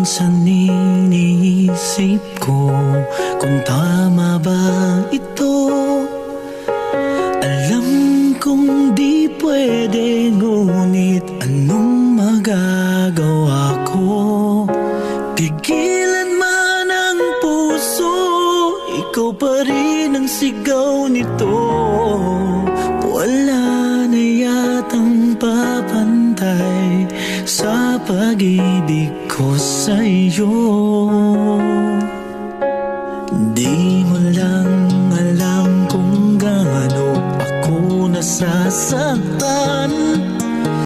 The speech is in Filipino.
minsan iniisip ko kung tama ba ito. Alam kong di pwede, ngunit anong magagawa ko? Pigilan man ang puso, ikaw pa rin ang sigaw nito. Wala na yatang papantay sa pag-ibig ko sa'yo. Di mo lang alam kung gaano ako nasasaktan